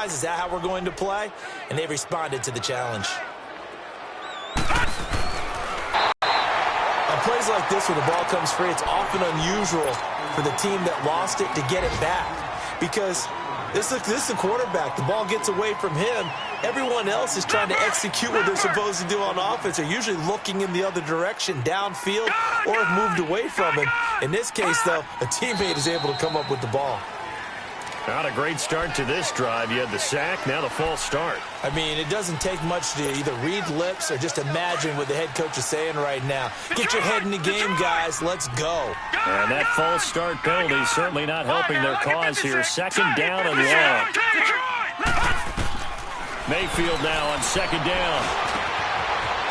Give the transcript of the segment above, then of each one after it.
Is that how we're going to play? And they responded to the challenge. On plays like this where the ball comes free, it's often unusual for the team that lost it to get it back. Because this is the quarterback. The ball gets away from him. Everyone else is trying to execute what they're supposed to do on offense. They're usually looking in the other direction, downfield, or have moved away from him. In this case, though, a teammate is able to come up with the ball. Not a great start to this drive. You had the sack, now the false start. I mean, it doesn't take much to either read lips or just imagine what the head coach is saying right now. Get your head in the game, guys. Let's go. And that false start penalty certainly not helping their cause here. Second down and long. Mayfield now on second down.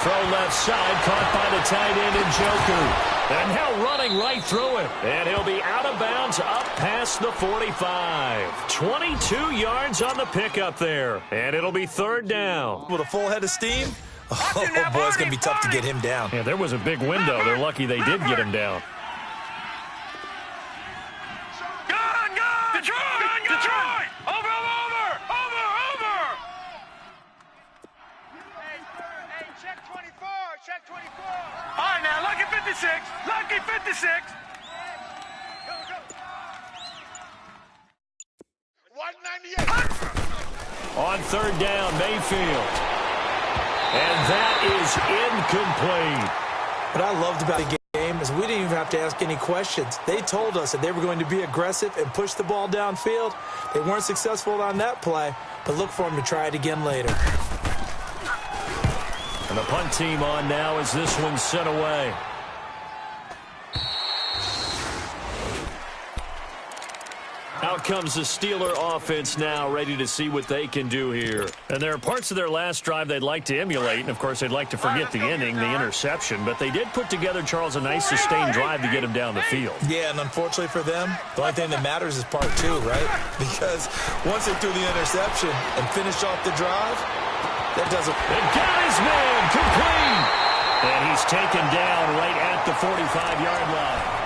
Throw left side, caught by the tight end Njoku. And now running right through it. And he'll be out of bounds up past the 45. 22 yards on the pickup there. And it'll be third down. With a full head of steam? Oh, boy, it's going to be tough to get him down. Yeah, there was a big window. They're lucky they did get him down. Detroit! Over! Hey, check 24. All right, now, lucky 56. Lucky 56. Go. 198. On third down, Mayfield. And that is incomplete. What I loved about the game is we didn't even have to ask any questions. They told us that they were going to be aggressive and push the ball downfield. They weren't successful on that play, but look for them to try it again later. And the punt team on now as this one's sent away. Out comes the Steeler offense now, ready to see what they can do here. And there are parts of their last drive they'd like to emulate, and of course they'd like to forget the inning, the interception, but they did put together, Charles, a nice sustained drive to get him down the field. Yeah, and unfortunately for them, the only thing that matters is part two, right? Because once they threw the interception and finished off the drive, that doesn't... And got his man complete! And he's taken down right at the 45-yard line.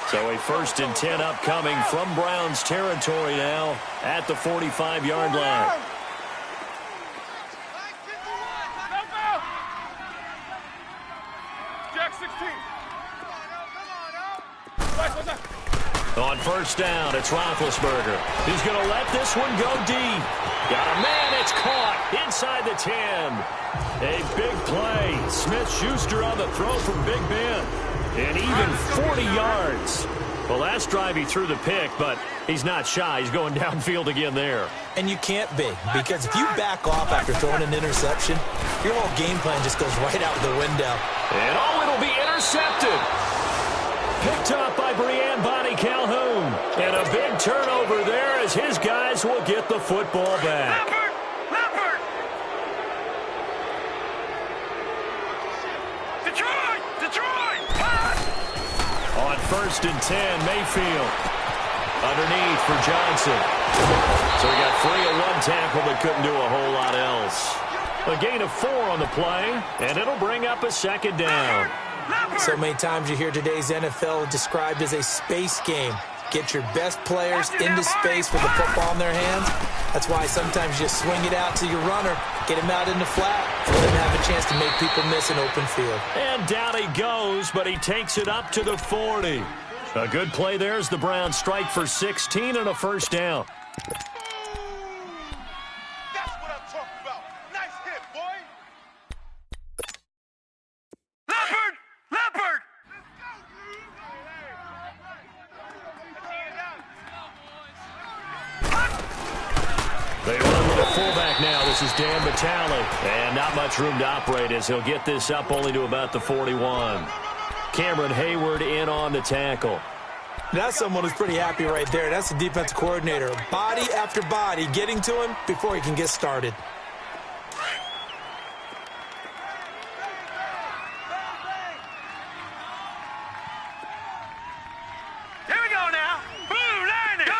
So a 1st and 10 upcoming from Browns territory now at the 45-yard line. Jack 16. On first down, it's Roethlisberger. He's going to let this one go deep. Got a man, it's caught inside the 10. A big play. Smith-Schuster on the throw from Big Ben. And even 40 yards. Well, last drive he threw the pick, but he's not shy. He's going downfield again there. And you can't be, because if you back off after throwing an interception, your whole game plan just goes right out the window. And it'll be intercepted. Picked up by Brianne Bonnie Calhoun. And a big turnover there as his guys will get the football back. Leopard! Detroit! On 1st and 10, Mayfield. Underneath for Johnson. So he got free of one tackle but couldn't do a whole lot else. A gain of 4 on the play, and it'll bring up a second down. So many times you hear today's NFL described as a space game. Get your best players into space with the football in their hands. That's why sometimes you just swing it out to your runner, get him out in the flat, and let him have a chance to make people miss an open field. And down he goes, but he takes it up to the 40. A good play there as the Browns strike for 16 and a first down. That's what I'm talking about. Nice hit, boy. Leopard! They run with a fullback now. This is Dan Vitale. And not much room to operate as he'll get this up only to about the 41. Cameron Hayward in on the tackle. That's someone who's pretty happy right there. That's the defensive coordinator. Body after body getting to him before he can get started. Here we go now. Blue landing.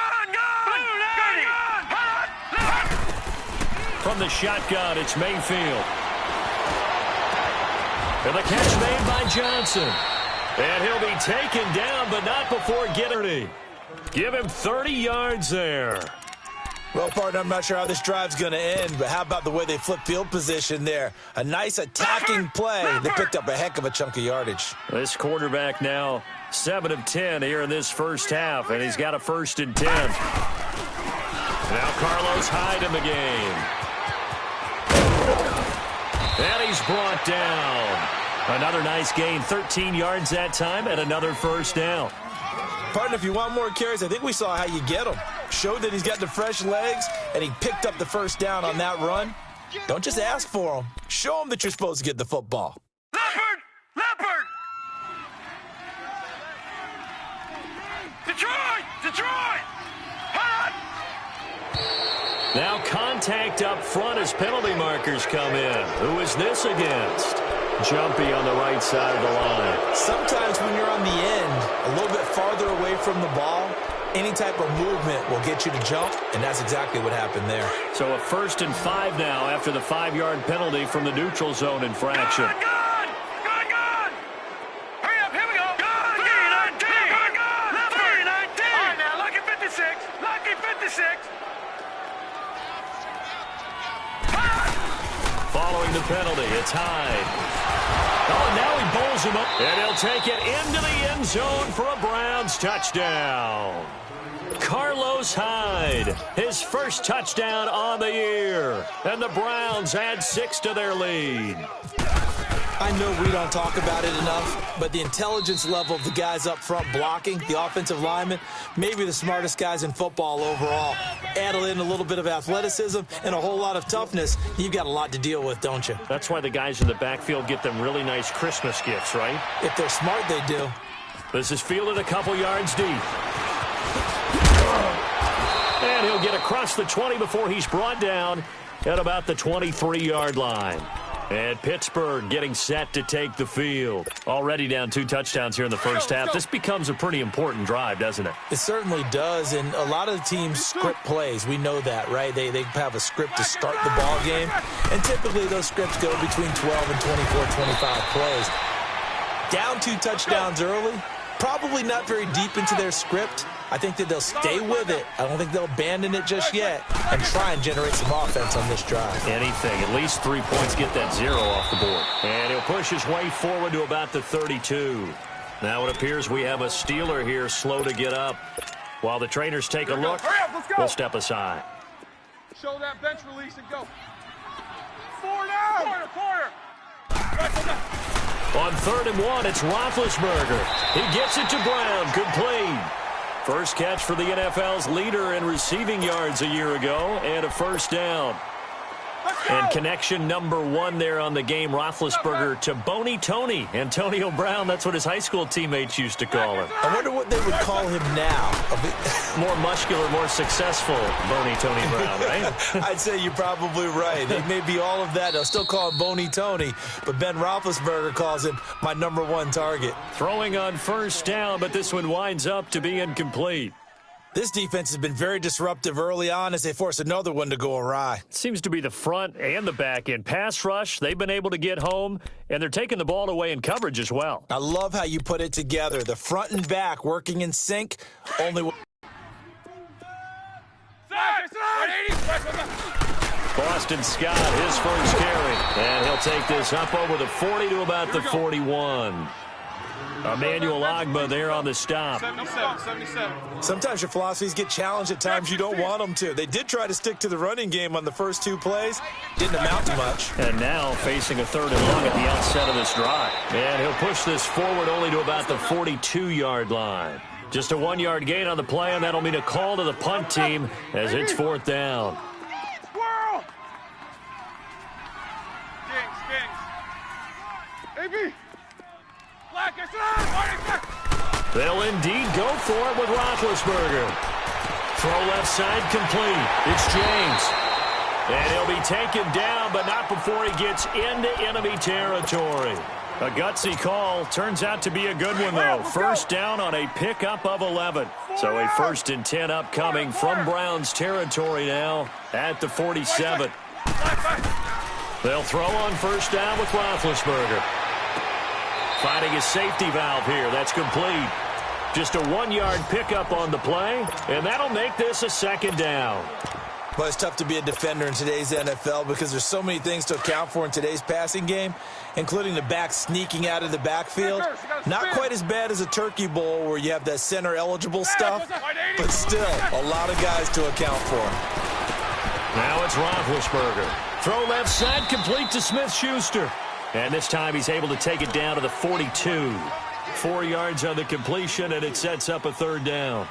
From the shotgun, it's Mayfield. And the catch made by Johnson. And he'll be taken down, but not before getting. Give him 30 yards there. Well, partner, I'm not sure how this drive's going to end, but how about the way they flip field position there? A nice attacking play. They picked up a heck of a chunk of yardage. This quarterback now 7 of 10 here in this first half, and he's got a 1st and 10. Now Carlos Hyde in the game. And he's brought down. Another nice gain, 13 yards that time, and another 1st down. Partner, if you want more carries, I think we saw how you get them. Showed that he's got the fresh legs, and he picked up the 1st down on that run. Don't just ask for them. Show them that you're supposed to get the football. Leopard! Leopard! Detroit! Detroit! Hot! Now contact up front as penalty markers come in. Who is this against? Jumpy on the right side of the line. Sometimes when you're on the end, a little bit farther away from the ball, any type of movement will get you to jump, and that's exactly what happened there. So a 1st and 5 now after the 5-yard penalty from the neutral zone infraction. Good! Good! Good! Hurry up, here we go! Good! 3-19! Good! Good! 3-19! All right, now, lucky 56! Lucky 56! Following the penalty, it's Hyde. Oh, now he bowls him up. And he'll take it into the end zone for a Browns touchdown. Carlos Hyde, his 1st touchdown on the year. And the Browns add 6 to their lead. I know we don't talk about it enough, but the intelligence level of the guys up front blocking, the offensive linemen, maybe the smartest guys in football overall. Add in a little bit of athleticism and a whole lot of toughness, you've got a lot to deal with, don't you? That's why the guys in the backfield get them really nice Christmas gifts, right? If they're smart, they do. This is fielded a couple yards deep. And he'll get across the 20 before he's brought down at about the 23-yard line. And Pittsburgh getting set to take the field. Already down 2 touchdowns here in the first half. This becomes a pretty important drive, doesn't it? It certainly does, and a lot of the teams script plays. We know that, right? They have a script to start the ball game, and typically those scripts go between 12 and 24, 25 plays. Down 2 touchdowns early, probably not very deep into their script. I think that they'll stay with it. I don't think they'll abandon it just yet and try and generate some offense on this drive. Anything. At least 3 points, get that 0 off the board. And he'll push his way forward to about the 32. Now it appears we have a Steeler here slow to get up. While the trainers take a look, we'll step aside. Show that bench release and go. 4 down! Quarter! On 3rd and 1, it's Roethlisberger. He gets it to Brown. Complete. First catch for the NFL's leader in receiving yards a year ago, and a 1st down. And connection number 1 there on the game, Roethlisberger to Boney Tony. Antonio Brown, that's what his high school teammates used to call him. I wonder what they would call him now. More muscular, more successful Boney Tony Brown, right? I'd say you're probably right. They may be all of that. They'll still call him Boney Tony, but Ben Roethlisberger calls him my number 1 target. Throwing on 1st down, but this one winds up to be incomplete. This defense has been very disruptive early on as they force another one to go awry. Seems to be the front and the back end. Pass rush, they've been able to get home, and they're taking the ball away in coverage as well. I love how you put it together. The front and back working in sync. Only Boston Scott, his first carry. And he'll take this up over the 40 to about the 41. Emmanuel Ogbah there on the stop. 77. Sometimes your philosophies get challenged at times you don't want them to. They did try to stick to the running game on the first 2 plays. Didn't amount to much. And now facing a 3rd and long at the outset of this drive. And he'll push this forward only to about the 42-yard line. Just a 1-yard gain on the play, and that'll mean a call to the punt team as it's 4th down. Squirrel! Kings. AB! They'll indeed go for it with Roethlisberger. Throw left side complete. It's James. And he'll be taken down, but not before he gets into enemy territory. A gutsy call. Turns out to be a good one, though. 1st down on a pickup of 11. So a 1st and 10 upcoming from Browns territory now at the 47. They'll throw on 1st down with Roethlisberger. Finding his safety valve here. That's complete. Just a 1-yard pickup on the play, and that'll make this a second down. Well, it's tough to be a defender in today's NFL because there's so many things to account for in today's passing game, including the back sneaking out of the backfield. Not quite as bad as a turkey bowl where you have that center-eligible stuff, but still a lot of guys to account for. Now it's Roethlisberger. Throw left side, complete to Smith-Schuster. And this time he's able to take it down to the 42. 4 yards on the completion, and it sets up a third down.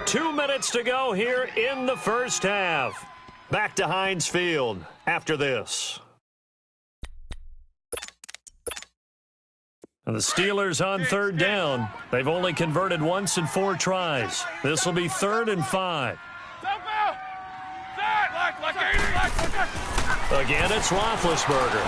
2 minutes to go here in the first half. Back to Heinz Field after this. And the Steelers on third down. They've only converted once in 4 tries. This will be 3rd and 5. Again, it's Roethlisberger.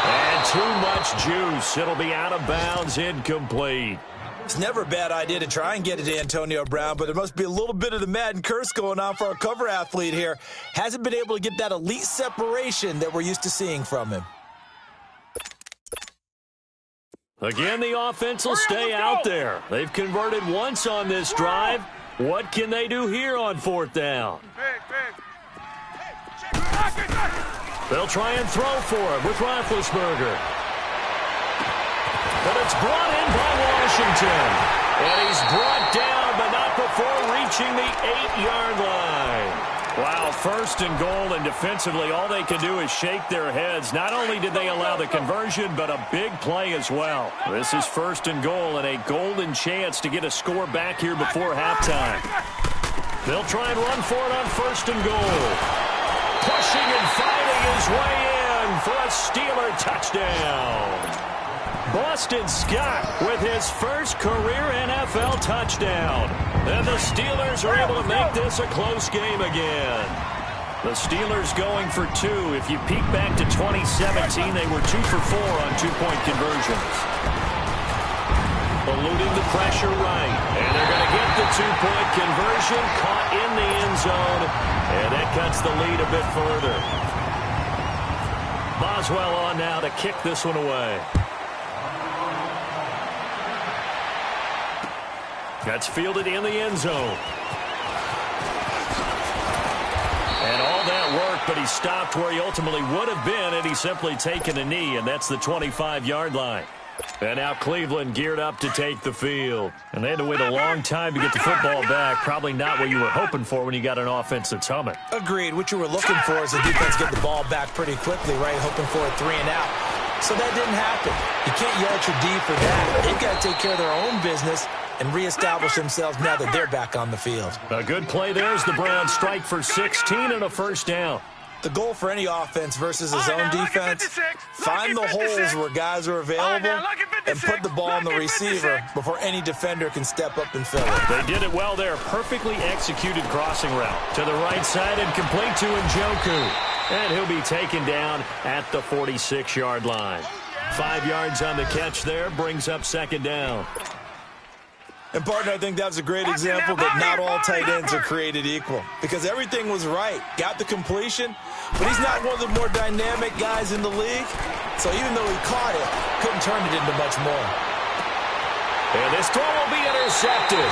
And too much juice. It'll be out of bounds, incomplete. It's never a bad idea to try and get it to Antonio Brown, but there must be a little bit of the Madden curse going on for our cover athlete here. Hasn't been able to get that elite separation that we're used to seeing from him. Again, the offense will stay out there. They've converted once on this drive. What can they do here on 4th down? They'll try and throw for him with Roethlisberger. But it's brought in by Washington. And he's brought down, but not before reaching the 8-yard line. Wow, 1st and goal, and defensively all they can do is shake their heads. Not only did they allow the conversion, but a big play as well. This is 1st and goal and a golden chance to get a score back here before halftime. They'll try and run for it on 1st and goal. Pushing and fighting his way in for a Steeler touchdown. Boston Scott with his first career NFL touchdown. And the Steelers are able to make this a close game again. The Steelers going for 2. If you peek back to 2017, they were 2 for 4 on 2-point conversions. Eluding the pressure right. And they're going to get the 2-point conversion. Caught in the end zone. And that cuts the lead a bit further. Boswell on now to kick this one away. That's fielded in the end zone. And all that work, but he stopped where he ultimately would have been had he simply taken a knee, and that's the 25-yard line. And now Cleveland geared up to take the field. And they had to wait a long time to get the football back. Probably not what you were hoping for when you got an offense that's humming. Agreed. What you were looking for is the defense get the ball back pretty quickly, right? Hoping for a 3 and out. So that didn't happen. You can't yell at your D for that. They've got to take care of their own business and reestablish themselves now that they're back on the field. A good play there as the Browns strike for 16 and a first down. The goal for any offense versus his own defense, find the holes where guys are available and put the ball on the receiver before any defender can step up and fill it. They did it well there. Perfectly executed crossing route. To the right side and complete to Njoku. And he'll be taken down at the 46-yard line. 5 yards on the catch there, brings up second down. And, partner, I think that's a great example that not all tight ends are created equal because everything was right. Got the completion, but he's not one of the more dynamic guys in the league. So even though he caught it, couldn't turn it into much more. And this throw will be intercepted.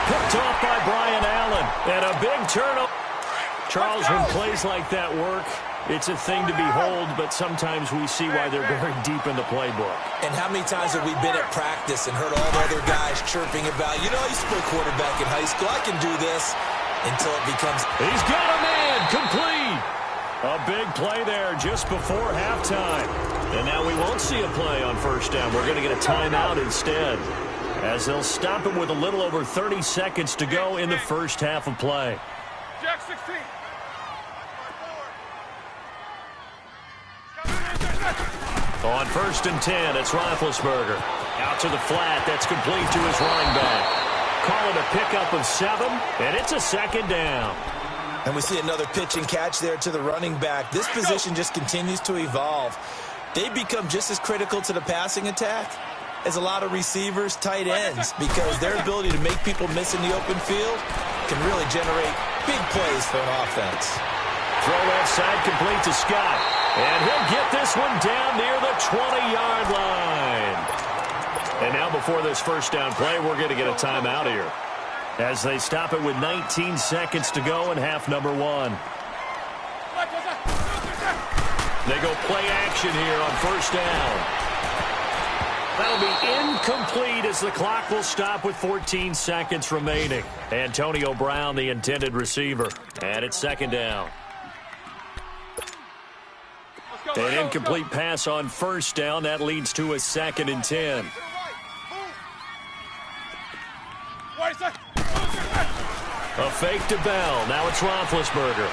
Picked off by Brian Allen. And a big turnover. Charles, when plays like that work, it's a thing to behold, but sometimes we see why they're buried deep in the playbook. And how many times have we been at practice and heard all the other guys chirping about, you know, I used to play quarterback in high school, I can do this, until it becomes... He's got a man, complete! A big play there just before halftime. And now we won't see a play on first down. We're going to get a timeout instead, as they'll stop him with a little over 30 seconds to go in the first half of play. Jack 16. On 1st and 10, it's Roethlisberger. Out to the flat, that's complete to his running back. Call it a pickup of 7, and it's a second down. And we see another pitch and catch there to the running back. This position just continues to evolve. They become just as critical to the passing attack as a lot of receivers, tight ends, because their ability to make people miss in the open field can really generate Big plays for an offense. Throw left side complete to Scott. And he'll get this one down near the 20-yard line. And now before this first down play, we're going to get a timeout here, as they stop it with 19 seconds to go in half number one. They go play action here on first down. That'll be incomplete as the clock will stop with 14 seconds remaining. Antonio Brown, the intended receiver. And it's second down. An incomplete pass on first down. That leads to a 2nd and 10. A fake to Bell. Now it's Roethlisberger.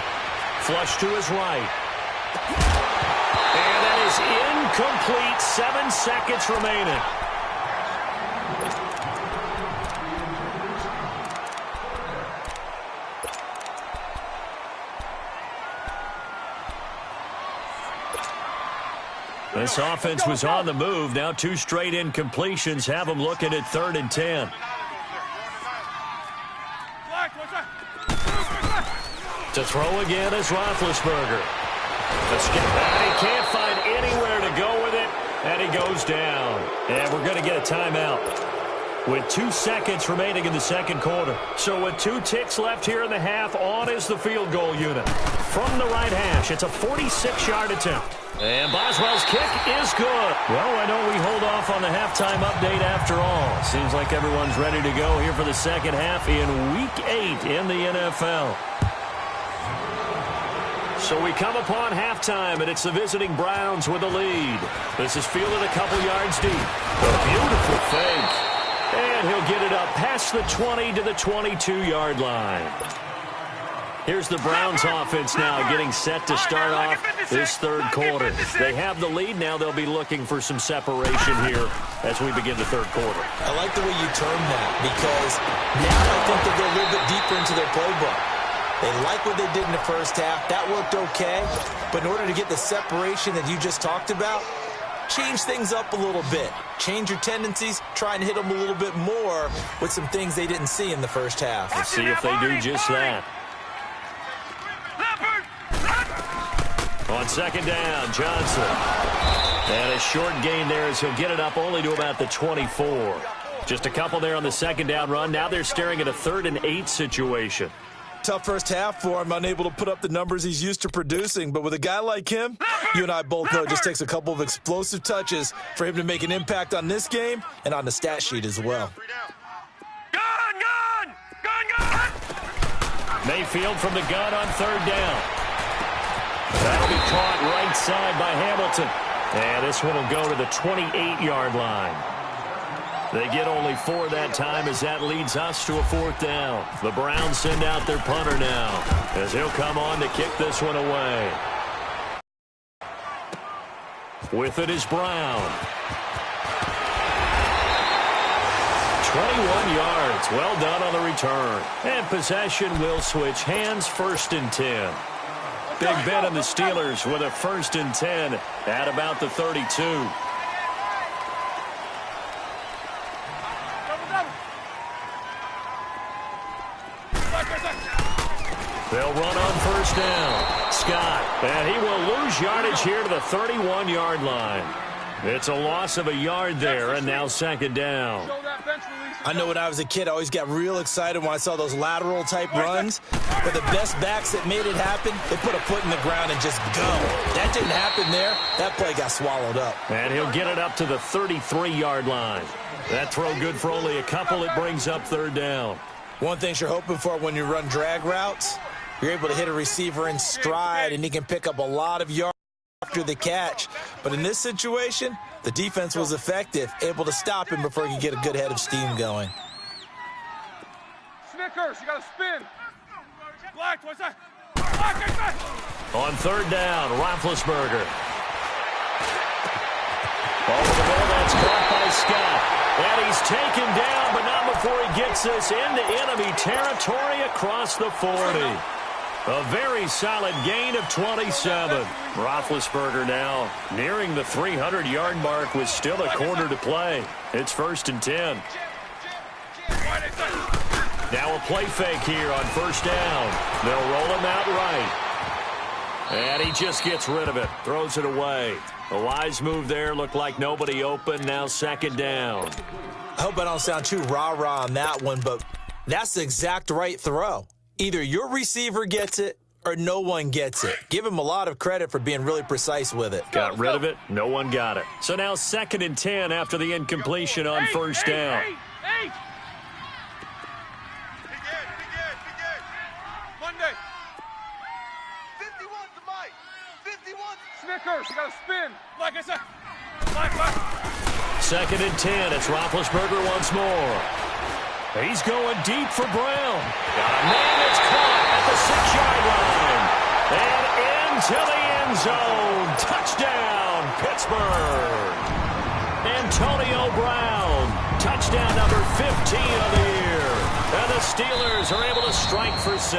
Flush to his right. And that is incomplete. 7 seconds remaining. This offense was on the move. Now 2 straight incompletions have them looking at 3rd and 10. To throw again is Roethlisberger. He can't find anywhere to go with it, and he goes down. And we're going to get a timeout with 2 seconds remaining in the second quarter. So with 2 ticks left here in the half, on is the field goal unit. From the right hash, it's a 46-yard attempt. And Boswell's kick is good. Well, I know we hold off on the halftime update after all. Seems like everyone's ready to go here for the second half in Week 8 in the NFL. So we come upon halftime, and it's the visiting Browns with the lead. This is fielded a couple yards deep. A beautiful fake. And he'll get it up past the 20 to the 22-yard line. Here's the Browns offense now getting set to start off this third quarter. They have the lead. Now they'll be looking for some separation here as we begin the third quarter. I like the way you term that, because now I think they go a little bit deeper into their playbook. They like what they did in the first half. That worked okay. But in order to get the separation that you just talked about, change things up a little bit. Change your tendencies. Try and hit them a little bit more with some things they didn't see in the first half. Let's see if they do just that. On second down, Johnson. And a short gain there as he'll get it up only to about the 24. Just a couple there on the second down run. Now they're staring at a 3rd and 8 situation. Tough first half for him, unable to put up the numbers he's used to producing. But with a guy like him, you and I both know it just takes a couple of explosive touches for him to make an impact on this game and on the stat sheet as well. Gun! Mayfield from the gun on third down. That'll be caught right side by Hamilton. And this one will go to the 28-yard line. They get only 4 that time as that leads us to a 4th down. The Browns send out their punter now as he'll come on to kick this one away. With it is Brown. 21 yards. Well done on the return. And possession will switch hands, 1st and 10. Big Ben and the Steelers with a 1st and 10 at about the 32. They'll run on first down. Scott, and he will lose yardage here to the 31-yard line. It's a loss of a yard there, and now second down. I know when I was a kid, I always got real excited when I saw those lateral-type runs. But the best backs that made it happen, they put a foot in the ground and just go. That didn't happen there. That play got swallowed up. And he'll get it up to the 33-yard line. That throw good for only a couple. It brings up third down. One thing you're hoping for when you run drag routes, you're able to hit a receiver in stride, and he can pick up a lot of yards after the catch. But in this situation, the defense was effective, able to stop him before he could get a good head of steam going. Snickers, you got to spin. Black, what's that? On third down, Roethlisberger. Over the middle, that's caught by Scott. And he's taken down, but not before he gets this into enemy territory across the 40. A very solid gain of 27. Roethlisberger now nearing the 300-yard mark with still a quarter to play. It's 1st and 10. Now a play fake here on first down. They'll roll him out right. And he just gets rid of it. Throws it away. A wise move there. Looked like nobody open. Now second down. I hope I don't sound too rah-rah on that one, but that's the exact right throw. Either your receiver gets it or no one gets it. Give him a lot of credit for being really precise with it. Got rid of it. No one got it. So now 2nd and 10 after the incompletion on first down. Monday. 51's the mic. 51's Snickers. You got to spin. Like I said. Like. 2nd and 10. It's Roethlisberger once more. He's going deep for Brown. Got a man that's caught at the 6-yard line. And into the end zone. Touchdown, Pittsburgh. Antonio Brown. Touchdown number 15 of the year. And the Steelers are able to strike for 6.